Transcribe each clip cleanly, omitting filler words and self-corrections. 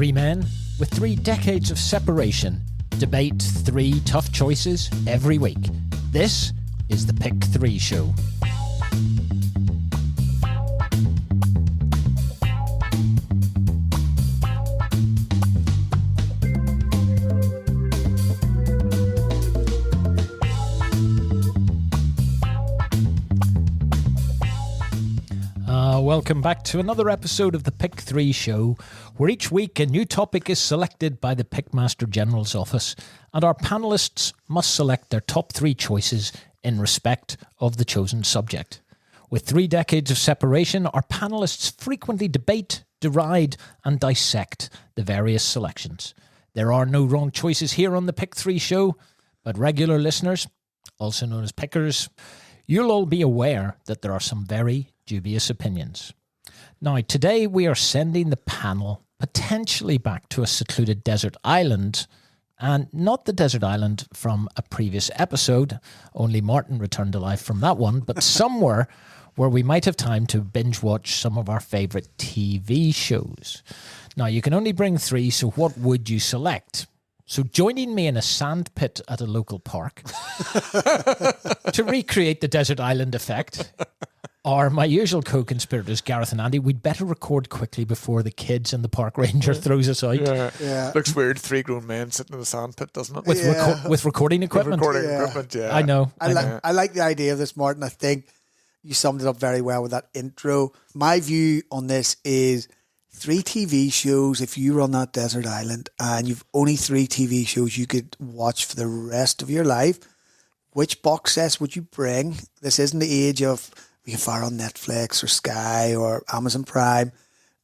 Three men with 3 decades of separation debate 3 tough choices every week. This is the Pick 3 Show. Welcome back to another episode of the Pick 3 Show, where each week a new topic is selected by the Pickmaster General's office, and our panellists must select their top 3 choices in respect of the chosen subject. With 3 decades of separation, our panellists frequently debate, deride, and dissect the various selections. There are no wrong choices here on the Pick 3 Show, but regular listeners, also known as pickers, you'll all be aware that there are some very dubious opinions. Now, today we are sending the panel potentially back to a secluded desert island, and not the desert island from a previous episode, only Martin returned alive from that one, but somewhere where we might have time to binge watch some of our favourite TV shows. Now, you can only bring 3, so what would you select? So joining me in a sand pit at a local park to recreate the desert island effect are my usual co-conspirators, Gareth and Andy. We'd better record quickly before the kids and the park ranger throws us out. Yeah. Looks weird, 3 grown men sitting in the sand pit, doesn't it? With recording equipment. Yeah. I know. I like the idea of this, Martin. I think you summed it up very well with that intro. My view on this is 3 TV shows. If you were on that desert island and you've only 3 TV shows you could watch for the rest of your life, which box sets would you bring? This isn't the age of we can fire on Netflix or Sky or Amazon Prime.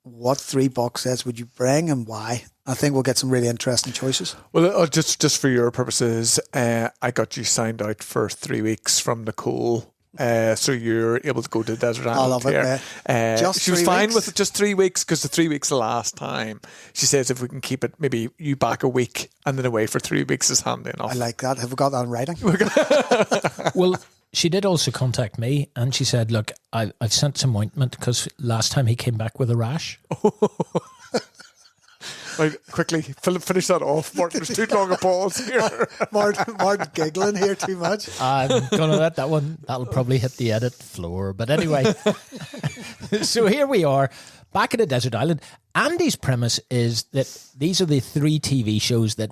What 3 box sets would you bring and why? I think we'll get some really interesting choices. Well, just for your purposes, I got you signed out for 3 weeks from Nicole. So you're able to go to the desert island. I love it. She was fine with just 3 weeks because the 3 weeks the last time. She says if we can keep it, maybe you back a week and then away for 3 weeks is handy enough. I like that. Have we got that in writing? Well, she did also contact me and she said, look, I've sent some ointment because last time he came back with a rash. Right, quickly, finish that off, Martin. There's too long a pause here. Martin giggling here too much. I'm going to let that one, that'll probably hit the edit floor. But anyway, so here we are, back at a desert island. Andy's premise is that these are the 3 TV shows that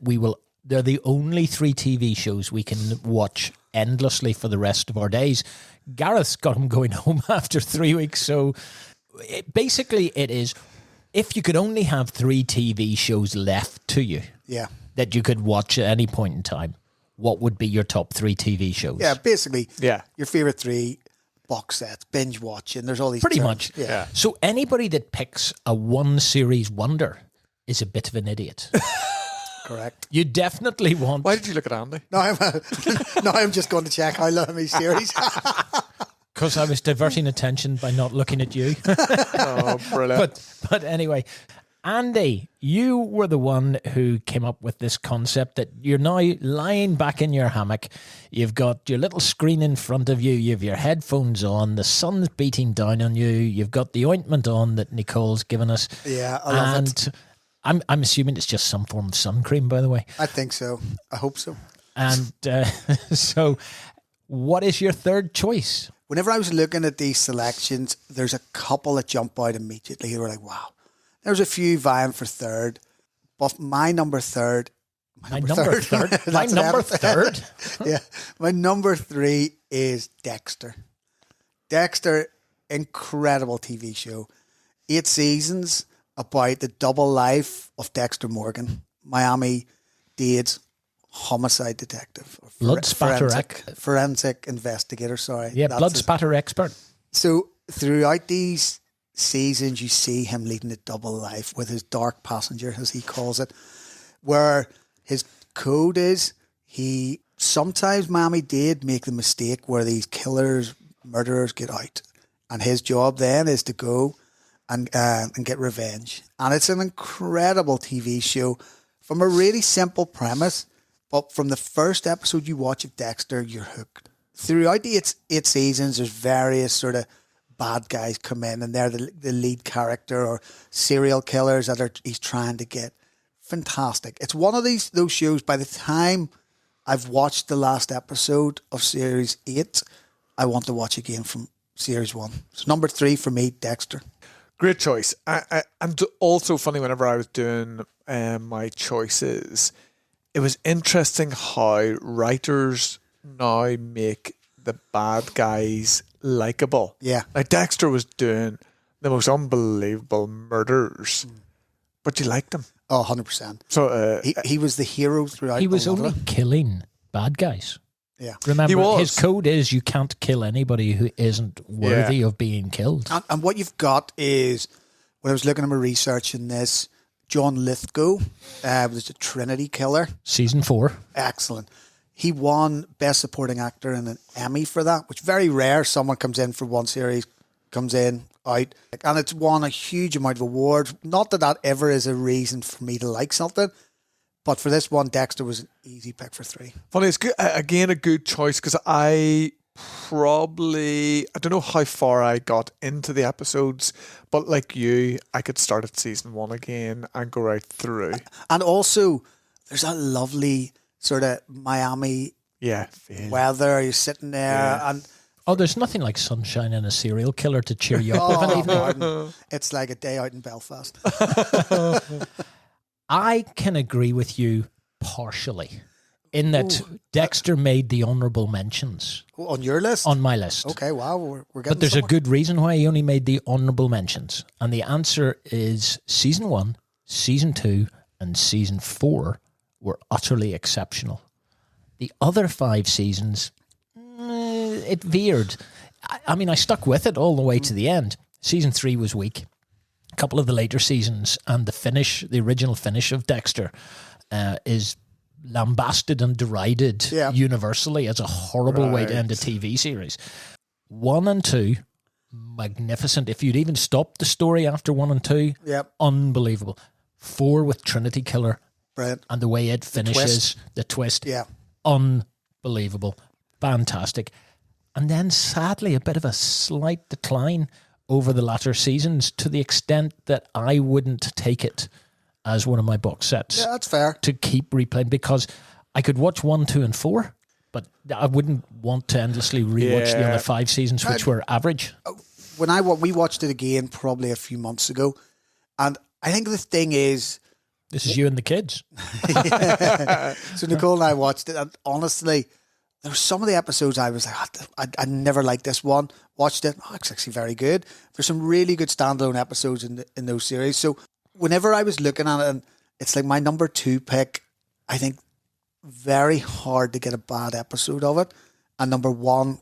they're the only 3 TV shows we can watch endlessly for the rest of our days. Gareth's got him going home after 3 weeks. So basically it is, if you could only have 3 TV shows left to you that you could watch at any point in time, what would be your top 3 TV shows? Yeah, basically, your favourite 3 box sets, binge watching. There's all these Pretty terms. much. Yeah. So anybody that picks a 1-series wonder is a bit of an idiot. Correct. You definitely want... Why did you look at Andy? No, I'm just going to check how long these series. Because I was diverting attention by not looking at you. Oh, brilliant. But anyway, Andy, you were the one who came up with this concept that you're now lying back in your hammock. You've got your little screen in front of you. You have your headphones on. The sun's beating down on you. You've got the ointment on that Nicole's given us. Yeah, I love it. I'm assuming it's just some form of sun cream, by the way. I think so. I hope so. And so what is your third choice? Whenever I was looking at these selections, there's a couple that jump out immediately who were like, wow. There's a few vying for third, but my number third. My number third? Yeah. My number 3 is Dexter. Dexter, incredible TV show. 8 seasons about the double life of Dexter Morgan, Miami-Dade's homicide detective. Blood spatter forensic investigator, sorry. Yeah, blood spatter expert. So throughout these seasons, you see him leading a double life with his dark passenger, as he calls it, where his code is he sometimes Miami-Dade make the mistake where these killers, murderers get out. And his job then is to go and get revenge. And it's an incredible TV show from a really simple premise. But from the first episode you watch of Dexter, you're hooked. Throughout the eight seasons, there's various sort of bad guys come in and they're the lead character, or serial killers that he's trying to get. Fantastic. It's one of those shows, by the time I've watched the last episode of Series 8, I want to watch again from Series 1. So number 3 for me, Dexter. Great choice. And also funny, whenever I was doing my choices, it was interesting how writers now make the bad guys likable. Yeah. Like Dexter was doing the most unbelievable murders, but you liked him. Oh, 100%. So he was the hero throughout. He was a lot of only it. killing bad guys. Yeah. Remember, He was. his code is you can't kill anybody who isn't worthy of being killed. And what you've got is, when I was looking at my research in this, John Lithgow was a Trinity killer. Season 4. Excellent. He won Best Supporting Actor and an Emmy for that, which is very rare. Someone comes in for one series, comes in, out, and it's won a huge amount of awards. Not that ever is a reason for me to like something, but for this one, Dexter was an easy pick for 3. funny, it's good, again a good choice, because I don't know how far I got into the episodes, but like you, I could start at season 1 again and go right through. And also, there's that lovely sort of Miami Yeah. weather. You're sitting there, and Oh, there's nothing like sunshine and a serial killer to cheer you up of an evening. Martin, it's like a day out in Belfast. I can agree with you partially in that Dexter made the honourable mentions On your list? on my list. Okay, wow, we're getting But there's somewhere. a good reason why he only made the honourable mentions. And the answer is season 1, season 2, and season 4 were utterly exceptional. The other 5 seasons, it veered. I mean, I stuck with it all the way to the end. Season 3 was weak. A couple of the later seasons and the original finish of Dexter is lambasted and derided universally as a horrible way to end a TV series. 1 and 2, magnificent. If you'd even stopped the story after 1 and 2, unbelievable. 4 with Trinity Killer, Brilliant. and the way it finishes, the twist, unbelievable, fantastic. And then sadly a bit of a slight decline over the latter seasons, to the extent that I wouldn't take it as one of my box sets. Yeah, that's fair. To keep replaying, because I could watch 1, 2, and 4, but I wouldn't want to endlessly rewatch the other 5 seasons, which were average. When we watched it again probably a few months ago, and I think the thing is, This is you and the kids. so Nicole and I watched it, and honestly, there were some of the episodes I was like, I never liked this one. Watched it, it's actually very good. There's some really good standalone episodes in those series. So whenever I was looking at it, and it's like my number 2 pick, I think very hard to get a bad episode of it, and number 1,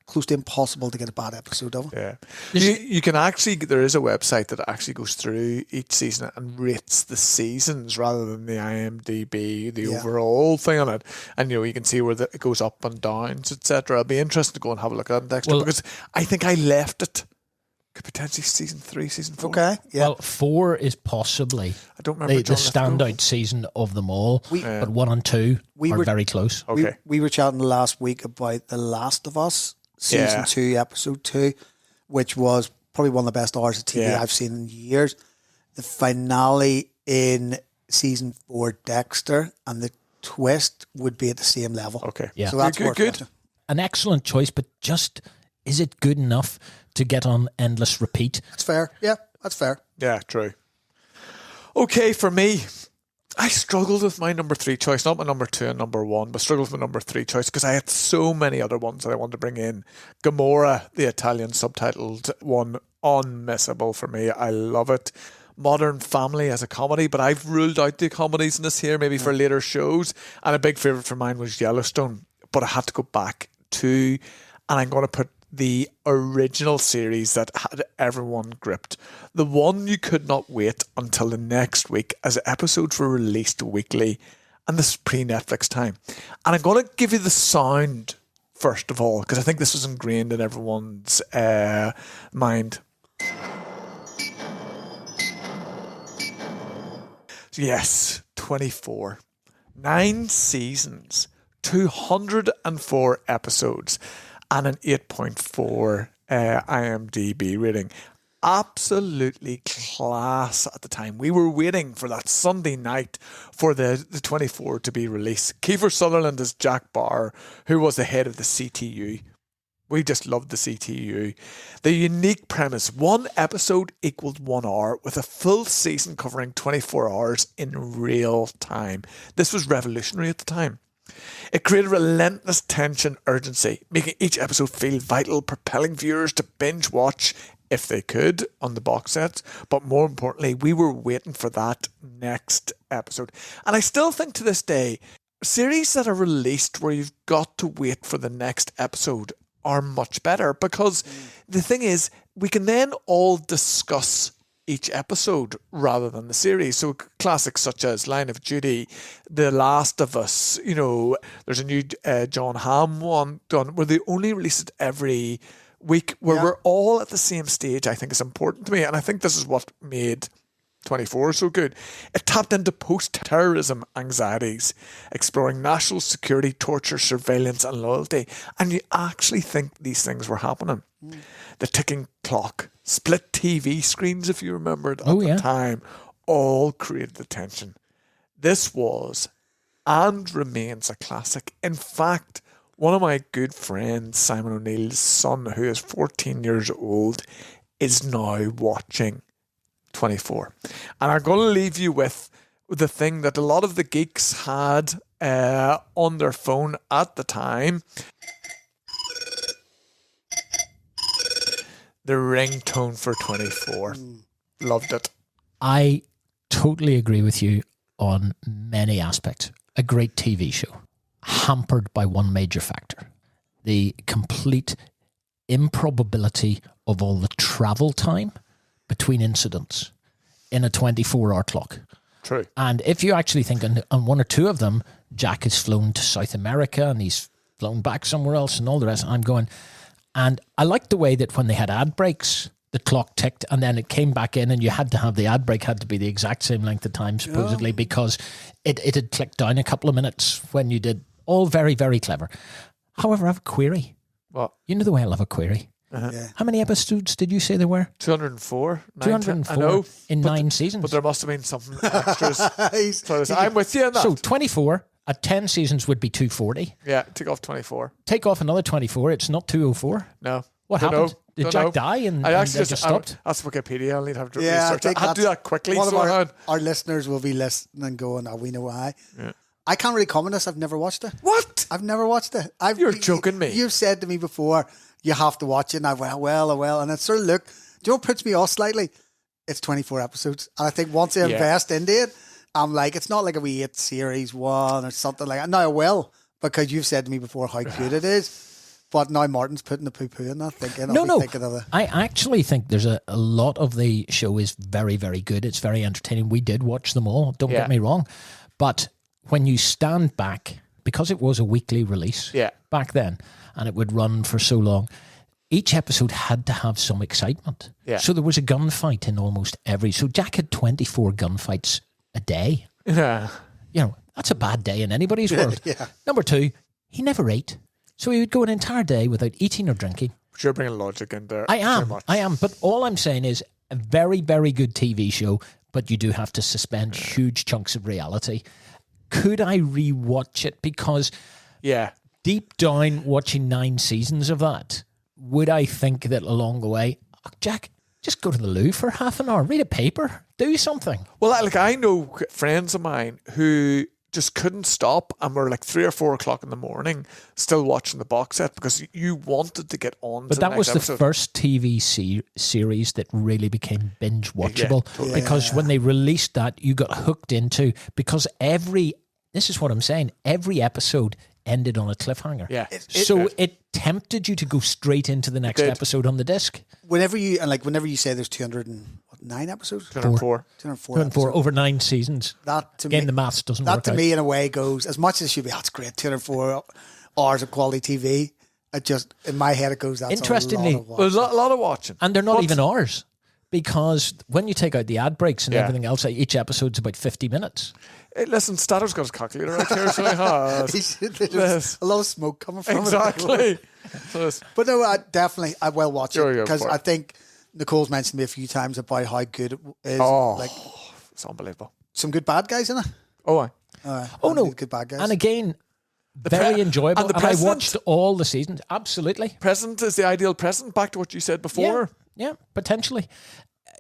close to impossible to get a bad episode of it. Yeah. You can actually, there is a website that actually goes through each season and rates the seasons rather than the IMDb, the overall thing on it. And, you can see where it goes up and downs, etc. It'll be interesting to go and have a look at it, Dexter, because I think I left it. Could potentially season 3, season 4. Okay. Yeah. Well, 4 is possibly I don't remember the standout season of them all, but 1 and 2 are very close. Okay. We were chatting last week about The Last of Us, season 2, episode 2, which was probably one of the best hours of TV I've seen in years. The finale in season 4, Dexter, and the twist would be at the same level. Okay. Yeah. So that's good. An excellent choice, but just, is it good enough to get on endless repeat? That's fair. Yeah, that's fair. Yeah, true. Okay, for me, I struggled with my number 3 choice, not my number 2 and number 1, but struggled with my number 3 choice because I had so many other ones that I wanted to bring in. Gomorrah, the Italian subtitled one, unmissable for me. I love it. Modern Family as a comedy, but I've ruled out the comedies in this here, maybe for later shows. And a big favourite for mine was Yellowstone, but I had to go back to, and I'm going to put the original series that had everyone gripped. The one you could not wait until the next week, as episodes were released weekly, and this is pre-Netflix time. And I'm going to give you the sound first of all, because I think this was ingrained in everyone's mind. Yes, 24. 9 seasons, 204 episodes, and an 8.4 IMDb rating. Absolutely class at the time. We were waiting for that Sunday night for the 24 to be released. Kiefer Sutherland as Jack Bauer, who was the head of the CTU. We just loved the CTU. The unique premise, one episode equaled 1 hour with a full season covering 24 hours in real time. This was revolutionary at the time. It created relentless tension, urgency, making each episode feel vital, propelling viewers to binge watch if they could on the box sets. But more importantly, we were waiting for that next episode. And I still think to this day, series that are released where you've got to wait for the next episode are much better, because the thing is, we can then all discuss each episode rather than the series. So classics such as Line of Duty, The Last of Us, there's a new John Hamm one done where they only release it every week, where we're all at the same stage, I think is important to me. And I think this is what made 24 so good. It tapped into post-terrorism anxieties, exploring national security, torture, surveillance and loyalty. And you actually think these things were happening. The ticking clock, split TV screens, if you remember it at the time, all created the tension. This was and remains a classic. In fact, one of my good friends, Simon O'Neill's son, who is 14 years old, is now watching 24. And I'm going to leave you with the thing that a lot of the geeks had on their phone at the time. The ringtone for 24. Loved it. I totally agree with you on many aspects. A great TV show, hampered by one major factor: the complete improbability of all the travel time between incidents in a 24-hour clock. True. And if you actually think on one or two of them, Jack has flown to South America and he's flown back somewhere else and all the rest, I'm going... And I liked the way that when they had ad breaks, the clock ticked and then it came back in, and you had to have the ad break had to be the exact same length of time, supposedly, because it had clicked down a couple of minutes when you did. All very, very clever. However, I have a query. What? You know the way I love a query. Yeah. How many episodes did you say there were? 204. 204 I know, in 9 seasons. But there must have been something extras. So I'm with you on that. So 24 at 10 seasons would be 240. Yeah, take off 24. Take off another 24. It's not 204. No. What Don't happened? know. Did Don't Jack know. die and I they actually just stopped? That's Wikipedia. I'll need to have to Yeah, research. I have to do that quickly. One So of our listeners will be listening and going, we know why. Yeah. I can't really comment on this. I've never watched it. What? I've never watched it. You're joking me. You've said to me before, you have to watch it. And I went, well. And it sort of looked, do you know what puts me off slightly? It's 24 episodes. And I think once I invest into it, I'm like, it's not like a wee 8 series one or something like that. Now I will, because you've said to me before how good it is. But now Martin's putting the poo-poo in that, thinking, thinking of the... I actually think there's a lot of the show is very, very good. It's very entertaining. We did watch them all, don't get me wrong. But when you stand back, because it was a weekly release back then, and it would run for so long, each episode had to have some excitement. Yeah. So there was a gunfight in almost every... So Jack had 24 gunfights a day. Yeah. That's a bad day in anybody's world. Yeah. Number 2, he never ate. So he would go an entire day without eating or drinking. But you're bringing logic in there. I am. But all I'm saying is a very, very good TV show, but you do have to suspend huge chunks of reality. Could I rewatch it? Because deep down, watching 9 seasons of that, would I think that along the way, Jack, just go to the loo for half an hour, read a paper, do something. Well, I know friends of mine who just couldn't stop and were like 3 or 4 o'clock in the morning still watching the box set because you wanted to get on. But that was the first TV series that really became binge watchable because when they released that, you got hooked into, because this is what I'm saying, every episode ended on a cliffhanger. Yeah. It tempted you to go straight into the next episode on the disc. Whenever you say there's 209 episodes? 204. 204 over 9 seasons. That to Again, me, the maths doesn't work out. That to me, in a way, goes, as much as it should be, that's great, 204 hours of quality TV. It just, in my head, it goes, that's Interestingly, a lot of watching. There's a lot of watching. And they're not even ours. because when you take out the ad breaks and everything else, each episode's about 50 minutes. Hey, listen, Statter's got his calculator right here, so he has. There's a lot of smoke coming from Exactly. it. But no, I will watch it because for I think Nicole's mentioned me a few times about how good it is. Oh, like it's unbelievable. some good bad guys in it. Oh, aye. Oh no, good bad guys. And again, very enjoyable. and the I watched all the seasons. Absolutely. Present is the ideal present. Back to what you said before. Yeah, potentially.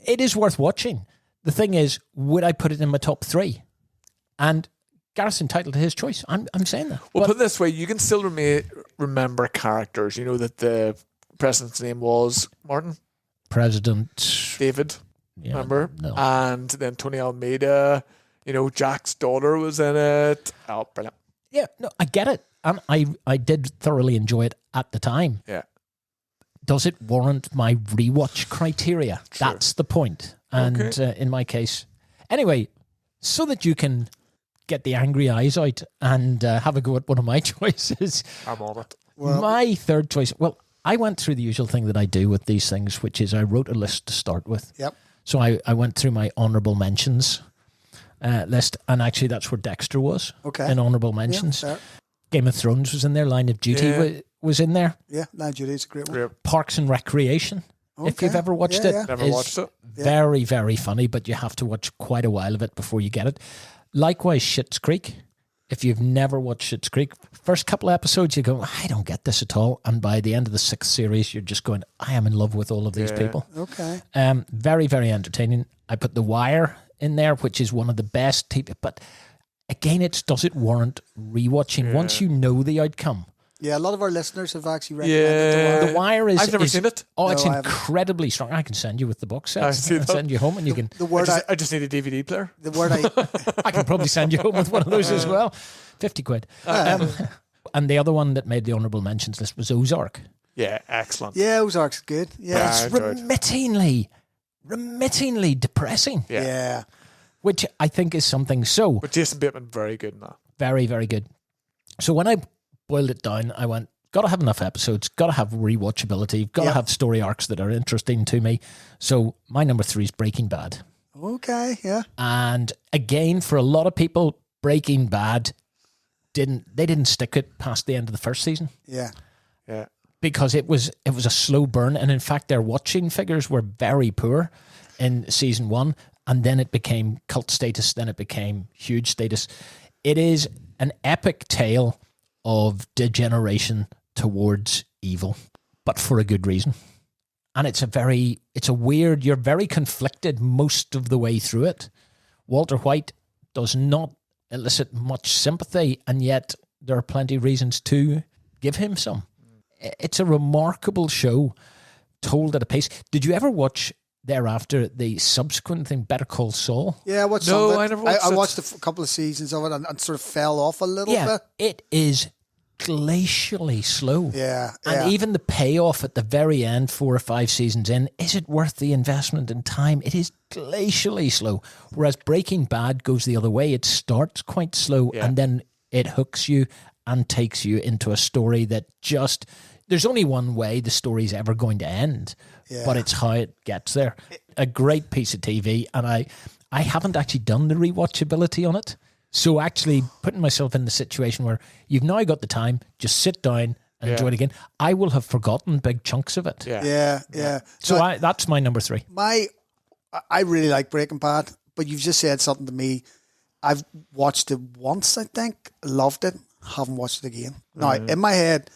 It is worth watching. The thing is, would I put it in my top 3? And Gareth's entitled to his choice. I'm saying that. Well, put it this way, you can still remember characters. You know that the president's name was Martin? President David, remember? No. And then Tony Almeida, Jack's daughter was in it. Oh, brilliant. Yeah, no, I get it. And I did thoroughly enjoy it at the time. Yeah. Does it warrant my rewatch criteria? Sure. That's the point. And in my case, anyway, so that you can get the angry eyes out and have a go at one of my choices. I'm on it. Well, my third choice, well, I went through the usual thing that I do with these things, which is I wrote a list to start with. Yep. So I went through my honourable mentions list, and actually that's where Dexter was in honourable mentions. Yeah, Game of Thrones was in there, Line of Duty was in there. Yeah, Line of Duty is a great one. Parks and Recreation, if you've ever watched it. Never watched it. Very, very funny, but you have to watch quite a while of it before you get it. Likewise, Schitt's Creek. If you've never watched Schitt's Creek, first couple of episodes you go, I don't get this at all. And by the end of the 6th series, you're just going, I am in love with all of these people. Okay. Very, very entertaining. I put The Wire in there, which is one of the best TV. But again, does it warrant rewatching once you know the outcome? Yeah, a lot of our listeners have actually recommended The Wire is... I've never seen it. Oh, it's No, incredibly strong. I can send you with the box I sets. see that. Send you home and you can... I just need a DVD player. The word I can probably send you home with one of those as well. 50 quid. And the other one that made the honourable mentions list was Ozark. Yeah, excellent. Yeah, Ozark's good. Yeah. It's remittingly depressing. Yeah. Which I think is something so... But Jason Bateman, very good in that. Very, very good. So when I boiled it down, I went, got to have enough episodes, got to have rewatchability, got to have story arcs that are interesting to me. So my number 3 is Breaking Bad. Okay, yeah. And again, for a lot of people, Breaking Bad didn't stick it past the end of the first season. Yeah. Yeah. Because it was a slow burn, and in fact their watching figures were very poor in season 1, and then it became cult status, then it became huge status. It is an epic tale of degeneration towards evil, but for a good reason. And it's a weird, you're very conflicted most of the way through it. Walter White does not elicit much sympathy, and yet there are plenty of reasons to give him some. It's a remarkable show told at a pace. Did you ever watch thereafter the subsequent thing, Better Call Saul? Yeah, I watched No, some of it. I never watched I it. watched a couple of seasons of it and sort of fell off a little bit. It is glacially slow. Yeah. And even the payoff at the very end, 4 or 5 seasons in, is it worth the investment in time? It is glacially slow. Whereas Breaking Bad goes the other way. It starts quite slow and then it hooks you and takes you into a story that just... There's only one way the story's ever going to end, but it's how it gets there. A great piece of TV, and I haven't actually done the rewatchability on it. So actually putting myself in the situation where you've now got the time, just sit down and enjoy it again. I will have forgotten big chunks of it. Yeah. So that's my number 3. I really like Breaking Bad, but you've just said something to me. I've watched it once, I think, loved it, haven't watched it again. Now, in my head,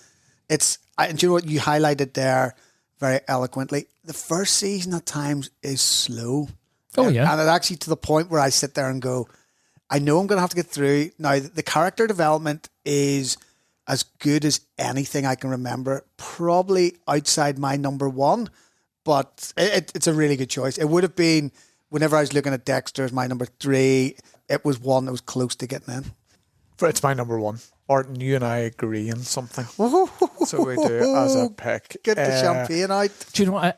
and you know what you highlighted there very eloquently? The first season at times is slow. Oh, yeah. And it actually to the point where I sit there and go, I know I'm going to have to get through. Now, the character development is as good as anything I can remember, probably outside my number 1, but it's a really good choice. It would have been, whenever I was looking at Dexter as my number 3, it was one that was close to getting in. It's my number 1. Martin, you and I agree on something. So we do as a pick. Get the champagne out. Do you know, I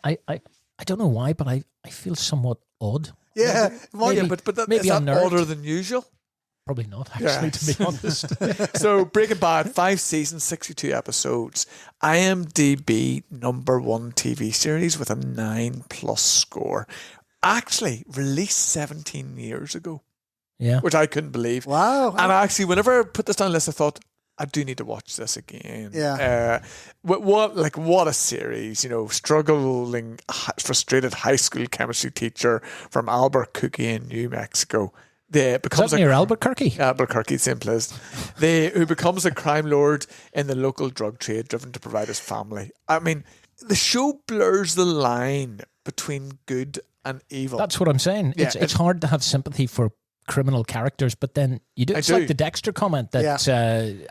don't know why, but I feel somewhat odd. Yeah. But maybe is that I'm nerd. odder than usual? Probably not, actually, to be honest. So Breaking Bad, 5 seasons, 62 episodes. IMDb #1 TV series with a 9+ score. Actually released 17 years ago. Yeah. Which I couldn't believe. Wow. And actually, whenever I put this down on the list, I thought, I do need to watch this again. Yeah. What a series, struggling, frustrated high school chemistry teacher from Albuquerque in New Mexico. Is that near Albuquerque? Albuquerque, same place. Who becomes a crime lord in the local drug trade, driven to provide his family. I mean, the show blurs the line between good and evil. That's what I'm saying. Yeah, it's hard to have sympathy for criminal characters, but then you do. It's like the Dexter comment that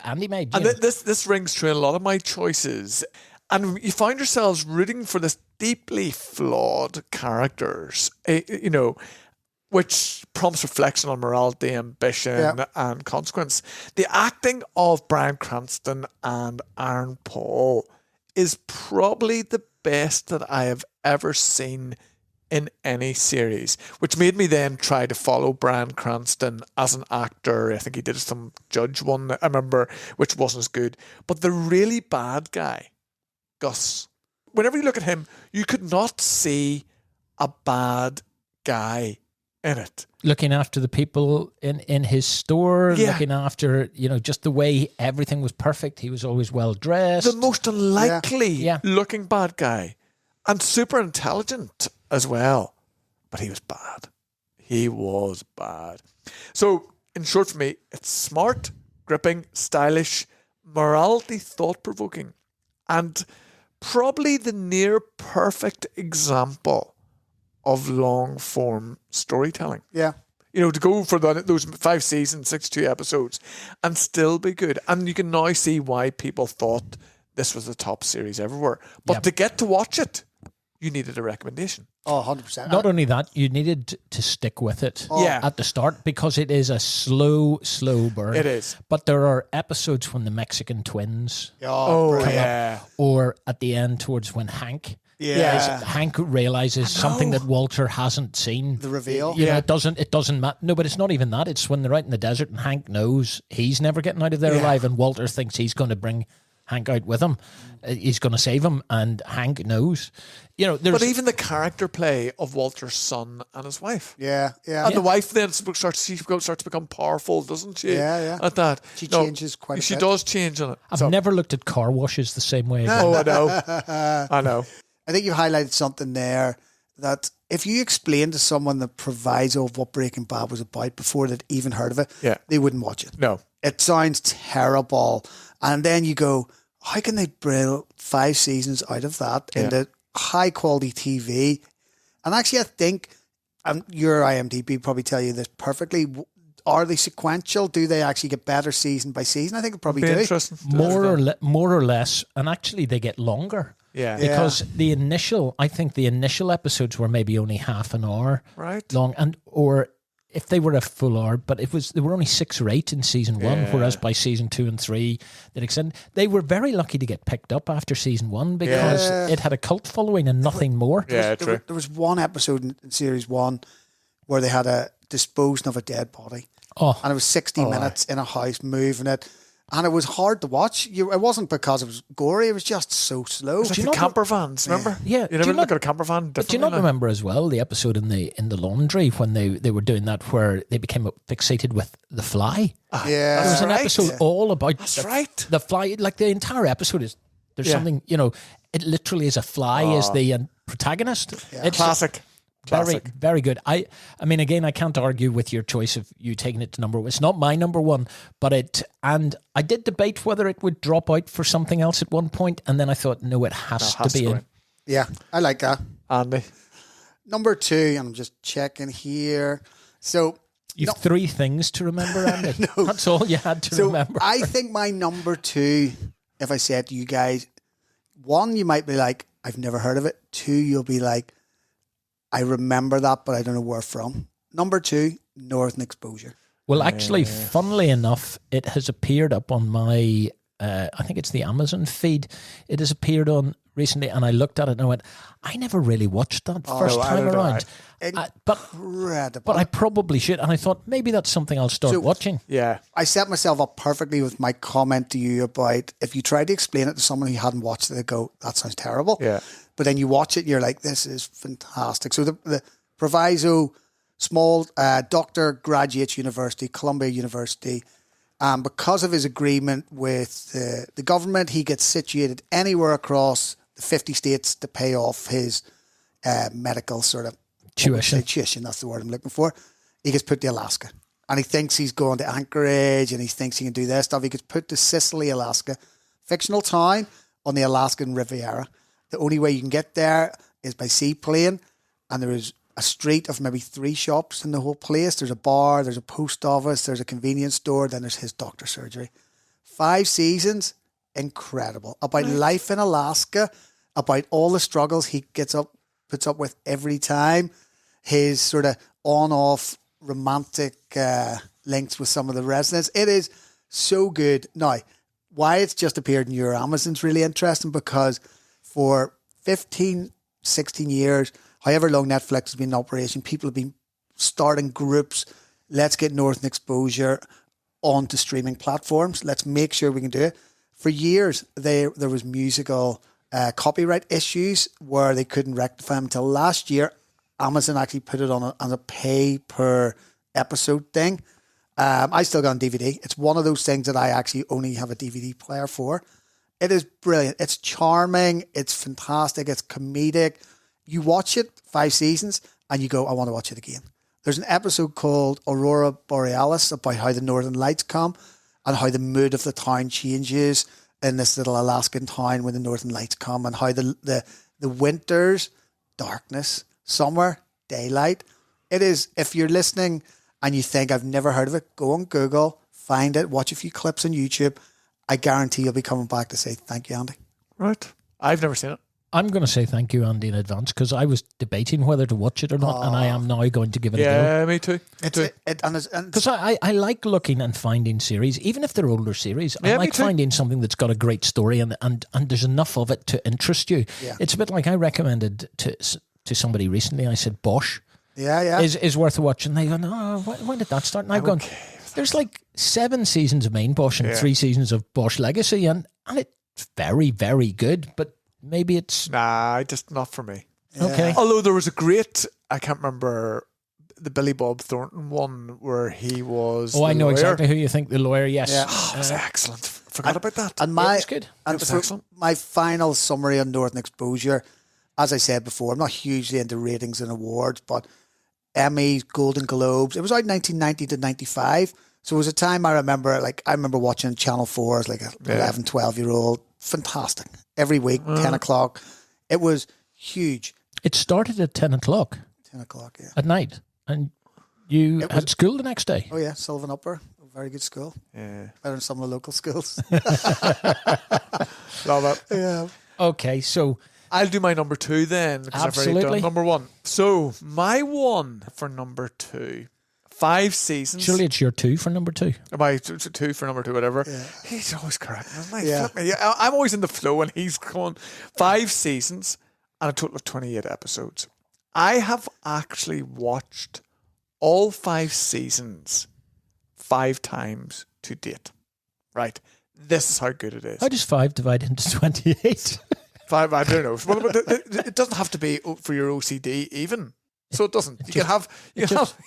Andy made. And this rings true in a lot of my choices. And you find yourselves rooting for this deeply flawed characters, which prompts reflection on morality, ambition, and consequence. The acting of Bryan Cranston and Aaron Paul is probably the best that I have ever seen in any series, which made me then try to follow Bryan Cranston as an actor. I think he did some Judge one, I remember, which wasn't as good. But the really bad guy, Gus, whenever you look at him, you could not see a bad guy in it. Looking after the people in his store, looking after, just the way everything was perfect. He was always well dressed. The most unlikely looking bad guy. And super intelligent as well. But he was bad. He was bad. So, in short for me, it's smart, gripping, stylish, morality thought-provoking, and probably the near perfect example of long-form storytelling. Yeah. To go for those 5 seasons, 62 episodes, and still be good. And you can now see why people thought this was the top series everywhere. But to get to watch it, you needed a recommendation. Oh, 100%. Not only that, you needed to stick with it at the start, because it is a slow burn. It is. But there are episodes when the Mexican twins Oh, come yeah. up, or at the end towards when Hank Yeah. realizes something that Walter hasn't seen. The reveal. It doesn't matter. No, but it's not even that. It's when they're out in the desert and Hank knows he's never getting out of there alive, and Walter thinks he's going to bring Hank out with him. He's going to save him, and Hank knows. But even the character play of Walter's son and his wife. Yeah. And the wife then starts to become powerful, doesn't she? Yeah. At that. She changes quite a bit. She does change on it. I've never looked at car washes the same way again. Oh, I know. I know. I think you highlighted something there that if you explain to someone the proviso of what Breaking Bad was about before they'd even heard of it, they wouldn't watch it. No. It sounds terrible. And then you go, how can they drill 5 seasons out of that into high quality TV? And actually, I think, and your IMDb probably tell you this perfectly, are they sequential? Do they actually get better season by season? I think it probably do. Interesting. More or less, and actually they get longer. Yeah. Because the initial episodes were maybe only half an hour long, or if they were a full hour, but they were only 6 or 8 in season 1, whereas by season 2 and 3, they were very lucky to get picked up after season 1 because it had a cult following and nothing more. Yeah, true. There was one episode in series 1 where they had a disposing of a dead body. Oh. And it was 60 minutes in a house moving it. And it was hard to watch. It wasn't because it was gory. It was just so slow. It was like the camper vans, remember? Yeah. You never look at a camper van differently. But do you not remember as well the episode in the laundry when they were doing that where they became fixated with the fly? Yeah. There was an episode all about the fly. Like the entire episode is, there's something, it literally is a fly is the protagonist. Yeah. It's Classic. Very, very good. I mean, again, I can't argue with your choice of you taking it to number 1. It's not my number 1, and I did debate whether it would drop out for something else at one point, and then I thought, no, it has to be in. Yeah, I like that. Andy. Number 2, and I'm just checking here. So You've 3 things to remember, Andy. No. That's all you had to remember. I think my number 2, if I said to you guys, 1, you might be like, I've never heard of it. 2, you'll be like, I remember that, but I don't know where from. Number 2, Northern Exposure. Well, actually, funnily enough, it has appeared up on my I think it's the Amazon feed. It has appeared on recently, and I looked at it and I went, I never really watched that first no, I time don't know. around. But Incredible. I probably should, and I thought maybe that's something I'll start watching. Yeah. I set myself up perfectly with my comment to you about if you try to explain it to someone who hadn't watched it, they go, that sounds terrible. Yeah. But then you watch it and you're like, this is fantastic. So the proviso, small doctor graduates university, Columbia University, because of his agreement with the government, he gets situated anywhere across the 50 states to pay off his medical sort of tuition. That's the word I'm looking for. He gets put to Alaska. And he thinks he's going to Anchorage and he thinks he can do this stuff. He gets put to Sicily, Alaska, fictional town on the Alaskan Riviera. The only way you can get there is by seaplane. And there is a street of maybe 3 shops in the whole place. There's a bar, there's a post office, there's a convenience store, then there's his doctor surgery. 5 seasons, incredible. About life in Alaska, about all the struggles he puts up with every time, his sort of on-off romantic links with some of the residents. It is so good. Now, why it's just appeared in your Amazon's really interesting, because for 15, 16 years, however long Netflix has been in operation, people have been starting groups. Let's get Northern Exposure onto streaming platforms. Let's make sure we can do it. For years, there was musical copyright issues where they couldn't rectify them until last year. Amazon actually put it on a pay per episode thing. I still got on DVD. It's one of those things that I actually only have a DVD player for. It is brilliant. It's charming. It's fantastic. It's comedic. You watch it 5 seasons and you go, I want to watch it again. There's an episode called Aurora Borealis about how the Northern Lights come and how the mood of the town changes in this little Alaskan town when the Northern Lights come, and how the winters, darkness, summer, daylight. It is, if you're listening and you think I've never heard of it, go on Google, find it, watch a few clips on YouTube. I guarantee you'll be coming back to say thank you, Andy. Right. I've never seen it. I'm going to say thank you, Andy, in advance, because I was debating whether to watch it or not, and I am now going to give it a go. Yeah, me too. Because I like looking and finding series, even if they're older series. Yeah, I like finding something that's got a great story and there's enough of it to interest you. Yeah. It's a bit like I recommended to somebody recently. I said Bosch is worth a watch, and they go, no, when did that start? And I've gone, there's like 7 seasons of main Bosch and 3 seasons of Bosch Legacy, and it's very, very good, but maybe it's... Nah, just not for me. Yeah. Okay. Although there was a great, I can't remember, the Billy Bob Thornton one where he was I know lawyer. exactly who you think, the lawyer, yes. Yeah. Oh, it was excellent. Forgot about that. And It was good. And It was for excellent. my final summary on Northern Exposure, as I said before, I'm not hugely into ratings and awards, but Emmys, Golden Globes, it was out 1990 to 95. So it was a time I remember watching Channel 4 as like a 11, 12-year-old. Fantastic. Every week, 10 o'clock. It was huge. It started at 10 o'clock 10 o'clock, yeah. at night, and you had school the next day. Oh, yeah, Sullivan Upper. A very good school. Yeah. Better than some of the local schools. Love it. Yeah. Okay, so I'll do my number 2 then, because I've already Absolutely. done number 1. So, my 1 for number 2, 5 seasons. surely it's your 2 for number 2. My 2 for number 2, whatever. Yeah. He's always correct, isn't he? Yeah. Flip me. I'm always in the flow and he's going 5 seasons and a total of 28 episodes. I have actually watched all 5 seasons 5 times to date. Right. This is how good it is. How does 5 divide into 28? 5, I don't know. Well, but it doesn't have to be for your OCD even. So it doesn't. You can have...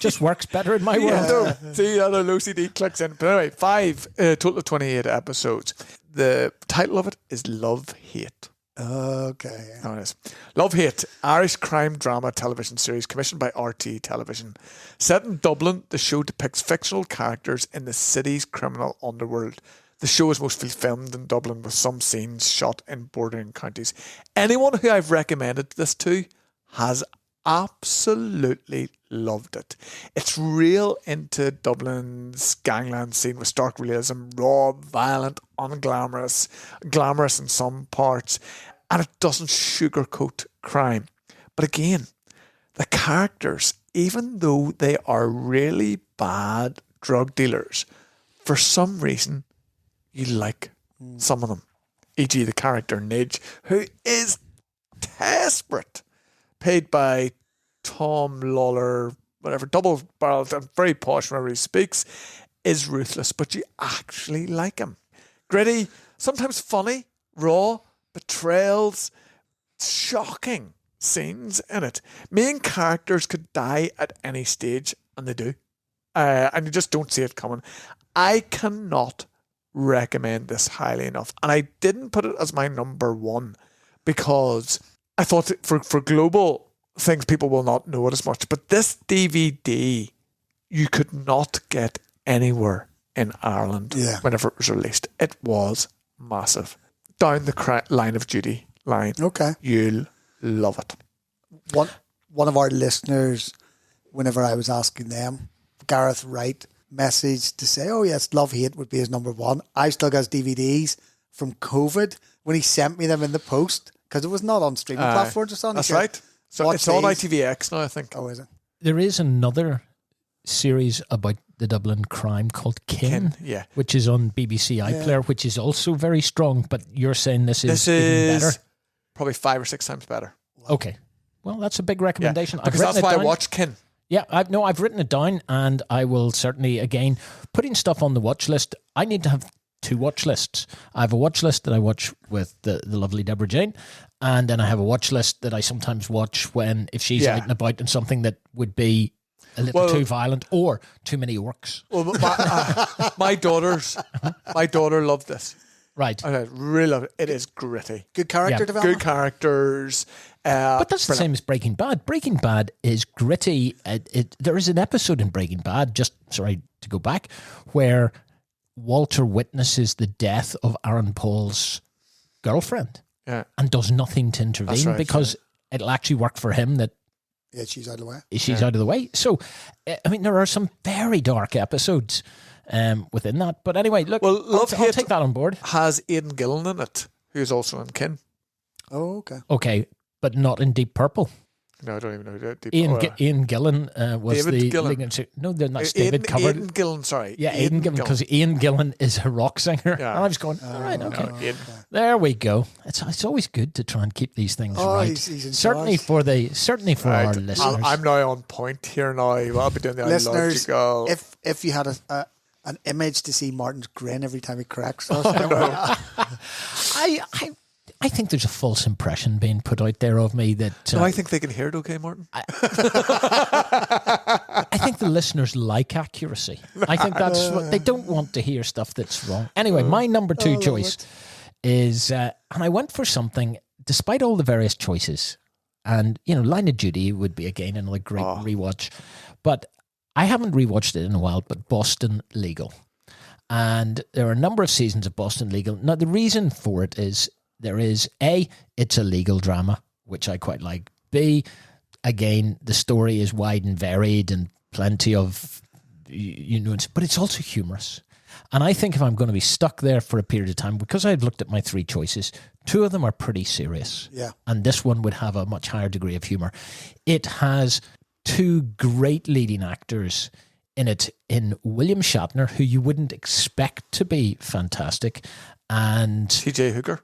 just works better in my Yeah, world. no. See, other OCD clicks in. But anyway, 5, total of 28 episodes. The title of it is Love Hate. Okay. Oh, it is. Love Hate, Irish crime drama television series commissioned by RT Television. Set in Dublin, the show depicts fictional characters in the city's criminal underworld. The show is mostly filmed in Dublin with some scenes shot in bordering counties. Anyone who I've recommended this to has absolutely loved it. It's real into Dublin's gangland scene with stark realism, raw, violent, unglamorous, glamorous in some parts, and it doesn't sugarcoat crime. But again, the characters, even though they are really bad drug dealers, for some reason you like some of them. E.g. the character Nidge, who is desperate, paid by Tom Lawler, whatever, double-barreled and very posh whenever he speaks, is ruthless, but you actually like him. Gritty, sometimes funny, raw, betrayals, shocking scenes in it. Main characters could die at any stage, and they do. And you just don't see it coming. I cannot recommend this highly enough. And I didn't put it as my number one because I thought for global things, people will not know it as much. But this DVD, you could not get anywhere in Ireland whenever it was released. It was massive. Down the line of duty line. Okay. You'll love it. One of our listeners, whenever I was asking them, Gareth Wright, message to say, oh yes, Love Hate would be his number one. I still got his DVDs from COVID when he sent me them in the post because it was not on streaming platforms or something. That's right. So it's on ITVX now, I think. Oh, is it? There is another series about the Dublin crime called Kin, which is on BBC iPlayer, which is also very strong, but you're saying this is even better? Probably 5 or 6 times better. Okay. Well, that's a big recommendation. Because that's why I watched Kin. Yeah, I've written it down, and I will certainly, again, putting stuff on the watch list. I need to have 2 watch lists. I have a watch list that I watch with the lovely Deborah Jane, and then I have a watch list that I sometimes watch if she's out and about and something that would be a little too violent or too many orcs. Well, my daughter loved this. Right. I really love it. It is gritty. Good character development. Good characters. But that's the same as Breaking Bad. Breaking Bad is gritty. There is an episode in Breaking Bad, sorry to go back, where Walter witnesses the death of Aaron Paul's girlfriend and does nothing to intervene because it'll actually work for him that she's out of the way. She's out of the way. So, I mean, there are some very dark episodes within that. But anyway, look, I'll take that on board. Has Aidan Gillen in it, who's also in Kin. Oh, okay. Okay, but not in Deep Purple. No, I don't even know. Ian Gillen was David Gillen. No, that's David covered. Aidan Gillen, sorry. Yeah, Aidan Gillen, because Ian Gillen is a rock singer. Yeah. And I was going, all right, okay. Okay. There we go. It's always good to try and keep these things right. He's certainly for our listeners. I'm now on point here now. I'll be doing the listeners. Illogical. If you had an image to see Martin's grin every time he cracks us. I think there's a false impression being put out there of me that... no, I think they can hear it okay, Martin. I think the listeners like accuracy. I think that's what... They don't want to hear stuff that's wrong. Anyway, my number 2 choice is... and I went for something, despite all the various choices, and, Line of Duty would be, again, another great rewatch. But I haven't rewatched it in a while, but Boston Legal. And there are a number of seasons of Boston Legal. Now, the reason for it is... There is it's a legal drama, which I quite like. B, again, the story is wide and varied and plenty of, but it's also humorous. And I think if I'm going to be stuck there for a period of time, because I've looked at my 3 choices, 2 of them are pretty serious. Yeah. And this one would have a much higher degree of humor. It has 2 great leading actors in it, in William Shatner, who you wouldn't expect to be fantastic, and T.J. Hooker.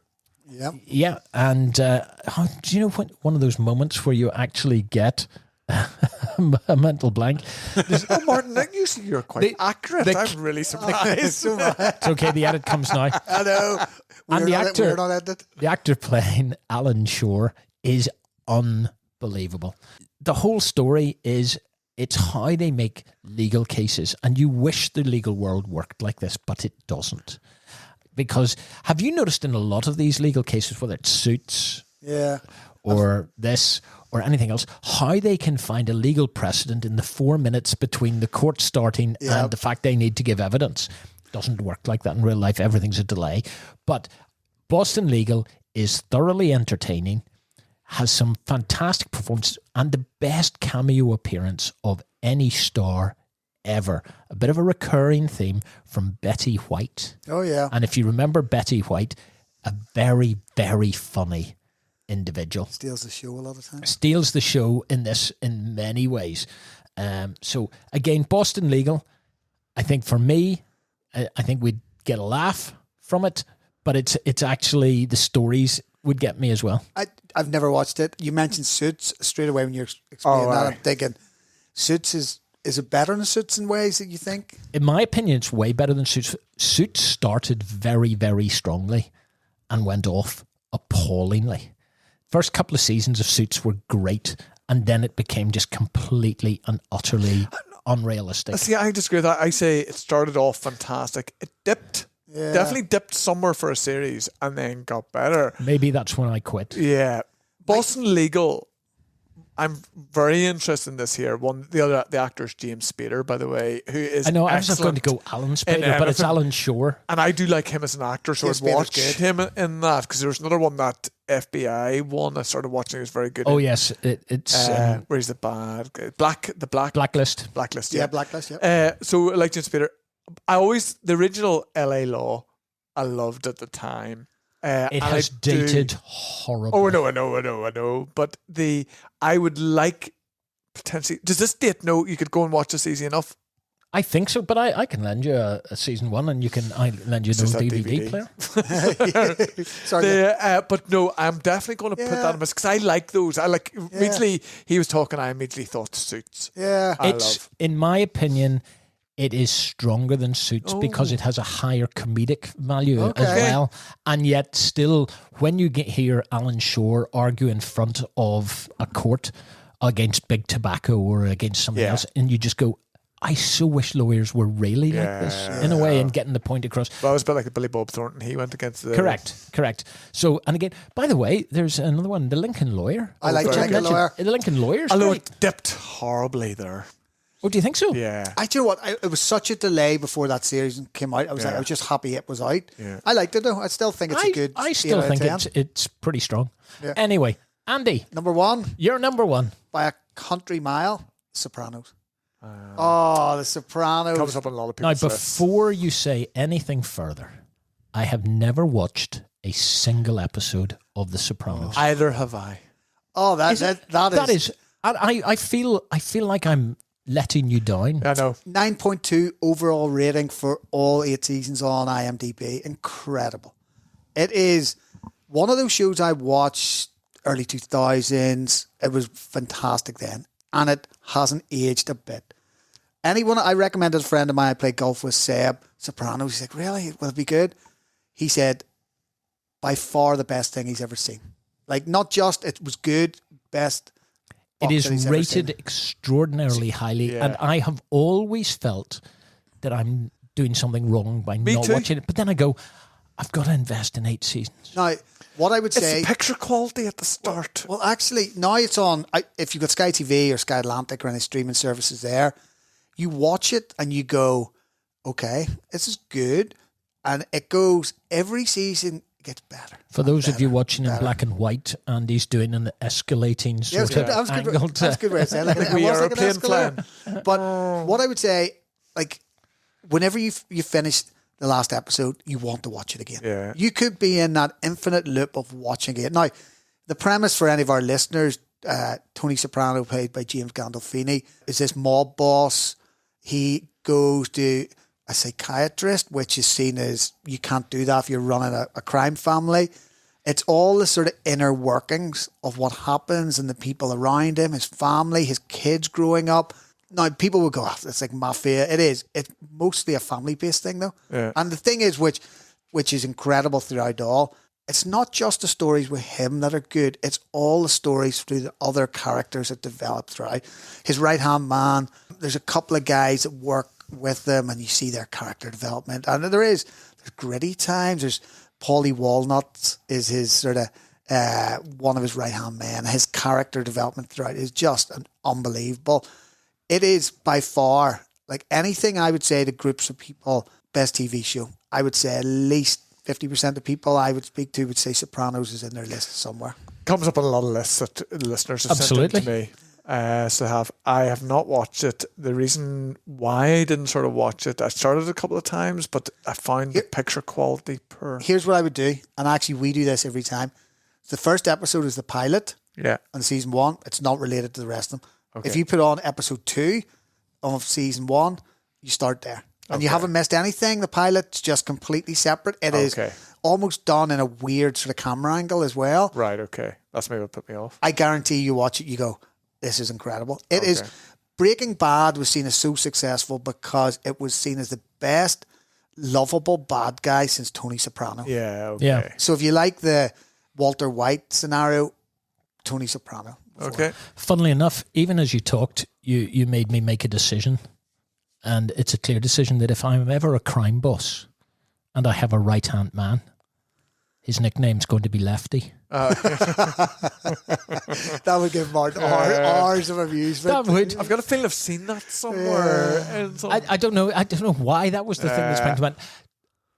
Yeah, and do you know one of those moments where you actually get a mental blank? Martin, you're quite accurate. I'm really surprised. It's okay, the edit comes now. I know. And the actor playing Alan Shore is unbelievable. The whole story is, it's how they make legal cases, and you wish the legal world worked like this, but it doesn't. Because have you noticed in a lot of these legal cases, whether it's suits or this or anything else, how they can find a legal precedent in the 4 minutes between the court starting and the fact they need to give evidence? Doesn't work like that in real life. Everything's a delay. But Boston Legal is thoroughly entertaining, has some fantastic performances, and the best cameo appearance of any star ever. A bit of a recurring theme from Betty White. Oh, yeah. And if you remember Betty White, a very, very funny individual. Steals the show a lot of times. Steals the show in this in many ways. So, again, Boston Legal, I think for me, I think we'd get a laugh from it, but it's actually the stories would get me as well. I've never watched it. You mentioned Suits straight away when you're explaining that. I'm thinking, Suits is it better than Suits in ways that you think? In my opinion, it's way better than Suits. Suits started very, very strongly and went off appallingly. First couple of seasons of Suits were great, and then it became just completely and utterly unrealistic. See, I disagree with that. I say it started off fantastic. It dipped. Yeah. Definitely dipped somewhere for a series and then got better. Maybe that's when I quit. Yeah. Boston Legal. I'm very interested in this here. The actor is James Spader, by the way, who is I know I was excellent going to go Alan in Spader, but it's anything. Alan Shore. And I do like him as an actor, so James I'd Spader's watch good. him in that, because there was another one, that FBI one I started watching. It was very good. Oh yes, it's where he's the bad Blacklist. Blacklist. Yeah, Yeah, Blacklist, yeah. so like James Spader, the original LA Law, I loved at the time. It has dated horribly. Oh, I know. But I would like potentially. Does this date? No, you could go and watch this easy enough. I think so, but I can lend you a season 1, and I lend you It's the just that DVD player. Sorry. But no, I'm definitely going to put that on my, because I like those. I like immediately he was talking. I immediately thought Suits. Yeah. In my opinion, it is stronger than Suits because it has a higher comedic value as well. And yet still, when you hear Alan Shore argue in front of a court against Big Tobacco or against somebody else, and you just go, I so wish lawyers were really like this in a way, and getting the point across. Well, it was a bit like Billy Bob Thornton. He went against the... Correct. So, and again, by the way, there's another one, The Lincoln Lawyer. I like The Lincoln Lawyer. The Lincoln Lawyer's Although great. it dipped horribly there. Oh, do you think so? Yeah. Do you know what? It was such a delay before that series came out. I was just happy it was out. Yeah. I liked it though. I still think it's a good. I still think it's pretty strong. Yeah. Anyway, Andy, number 1 you're number 1. by a country mile. Sopranos. The Sopranos. Comes up on a lot of Now, people's lists. before you say anything further, I have never watched a single episode of The Sopranos. Either have I. Oh, that is I feel like I'm letting you down. I know. 9.2 overall rating for all 8 seasons on IMDb. Incredible. It is one of those shows I watched early 2000s. It was fantastic then, and it hasn't aged a bit. Anyone I recommended, a friend of mine I played golf with, Seb, Sopranos. He's like, really? Will it be good? He said, by far the best thing he's ever seen. Like, not just it was good, best. It is that he's ever rated seen. extraordinarily highly, and I have always felt that I'm doing something wrong by not too. watching it. But then I go, I've got to invest in 8 seasons. Now, what I would It's say... the picture quality at the start. Well, actually, now it's on... if you've got Sky TV or Sky Atlantic or any streaming services there, you watch it and you go, okay, this is good. And it goes, every season gets better. For those of you watching in black and white, Andy's doing an escalating sort of That was good. angle That's a good way of saying it. Like, we it was are like a an plane escalator. flying. But what I would say, like, whenever you finish the last episode, you want to watch it again. Yeah. You could be in that infinite loop of watching it. Now, the premise for any of our listeners, Tony Soprano, played by James Gandolfini, is this mob boss. He goes to a psychiatrist, which is seen as you can't do that if you're running a crime family. It's all the sort of inner workings of what happens and the people around him, his family, his kids growing up. Now, people will go, oh, it's like mafia. It is. It's mostly a family-based thing, though. Yeah. And the thing is, which is incredible throughout it all, it's not just the stories with him that are good. It's all the stories through the other characters that develop throughout. His right-hand man, there's a couple of guys that work with them and you see their character development. And there's gritty times. There's Paulie Walnut is his sort of one of his right-hand men. His character development throughout is just unbelievable. It is by far, like anything I would say to groups of people, best TV show. I would say at least 50% of people I would speak to would say Sopranos is in their list somewhere. Comes up on a lot of lists that listeners have Absolutely. sent in to me. I have not watched it. The reason why I didn't sort of watch it, I started a couple of times, but I found the picture quality poor. Here's what I would do, and actually we do this every time. The first episode is the pilot Yeah. on season 1. It's not related to the rest of them. Okay. If you put on episode 2 of season 1, you start there. And you Okay. haven't missed anything. The pilot's just completely separate. It is Okay. almost done in a weird sort of camera angle as well. Right, okay. That's maybe what put me off. I guarantee you watch it, you go, this is incredible. It is. Breaking Bad was seen as so successful because it was seen as the best lovable bad guy since Tony Soprano. Yeah, okay. Yeah. So if you like the Walter White scenario, Tony Soprano. Okay. Funnily enough, even as you talked, you made me make a decision. And it's a clear decision that if I'm ever a crime boss and I have a right-hand man, his nickname's going to be Lefty. That would give Martin hours of amusement. That would. I've got a feeling I've seen that somewhere. In some... I don't know. I don't know why that was the thing that sprang to mind.